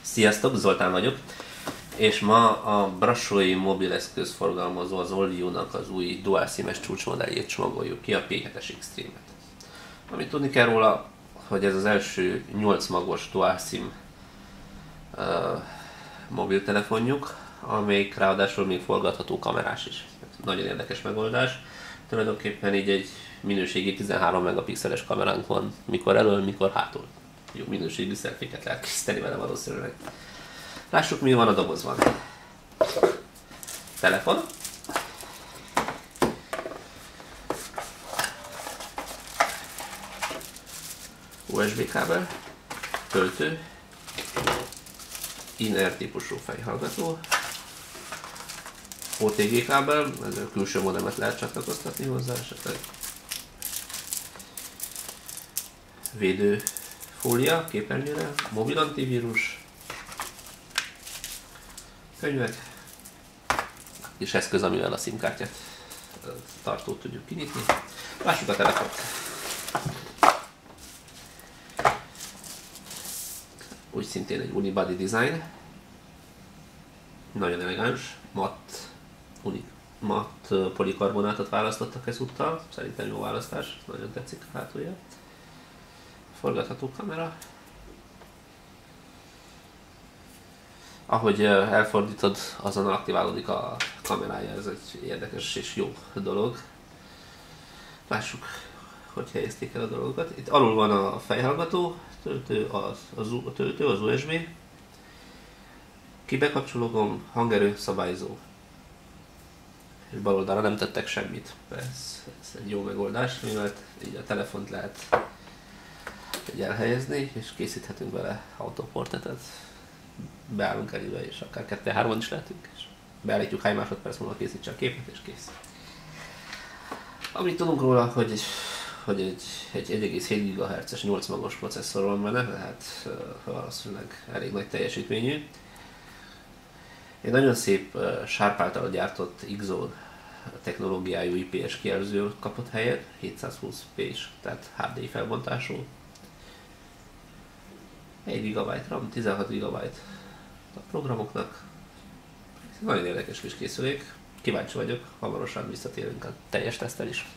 Sziasztok, Zoltán vagyok, és ma a Brassói mobileszköz forgalmazó az Olliu-nak az új dual SIM-es csúcsmodelljét csomagoljuk ki, a P7-es Extreme-et. Amit tudni kell róla, hogy ez az első 8 magos dual SIM mobiltelefonjuk, amelyik ráadásul még forgatható kamerás is. Nagyon érdekes megoldás. Tulajdonképpen így egy minőségi 13 megapixeles kameránk van, mikor elől, mikor hátul. Jó minőségű szelfiket lehet készíteni vele valószínűleg. Lássuk, mi van a dobozban. Telefon. USB kábel. Töltő. In-air típusú fejhallgató. OTG kábel, ezzel külső modemet lehet csatlakoztatni hozzá esetleg. Védő fólia képernyőre, mobil antivírus, könyvek, és eszköz, amivel a SIM-kártyát tartót tudjuk kinyitni. Lássuk a telefont. Úgy szintén egy unibody design. Nagyon elegáns, matt polikarbonátot választottak ezúttal. Szerintem jó választás, nagyon tetszik a hátulja. Forgatható kamera. Ahogy elfordítod, azonnal aktiválódik a kamerája, ez egy érdekes és jó dolog. Lássuk, hogy helyezték el a dolgokat. Itt alul van a fejhallgató, töltő az USB, kibekapcsológomb, hangerő, szabályzó. És bal oldalra nem tettek semmit. Ez egy jó megoldás, mivel így a telefont lehet elhelyezni, és készíthetünk vele autoportretet. Beállunk elébe, és akár 2-3-on is lehetünk, és beállítjuk hány másodperc múlva készítse a képet, és kész. Amit tudunk róla, hogy egy 1,7 GHz-es 8 magos processzor van benne, tehát valószínűleg elég nagy teljesítményű. Egy nagyon szép Sharp által gyártott XO technológiájú IPS kijelző kapott helyet, 720p-s, tehát HDI felbontású. 1 GB RAM, 16 GB a programoknak. Nagyon érdekes kis készülék. Kíváncsi vagyok, hamarosan visszatérünk a teljes tesztel is.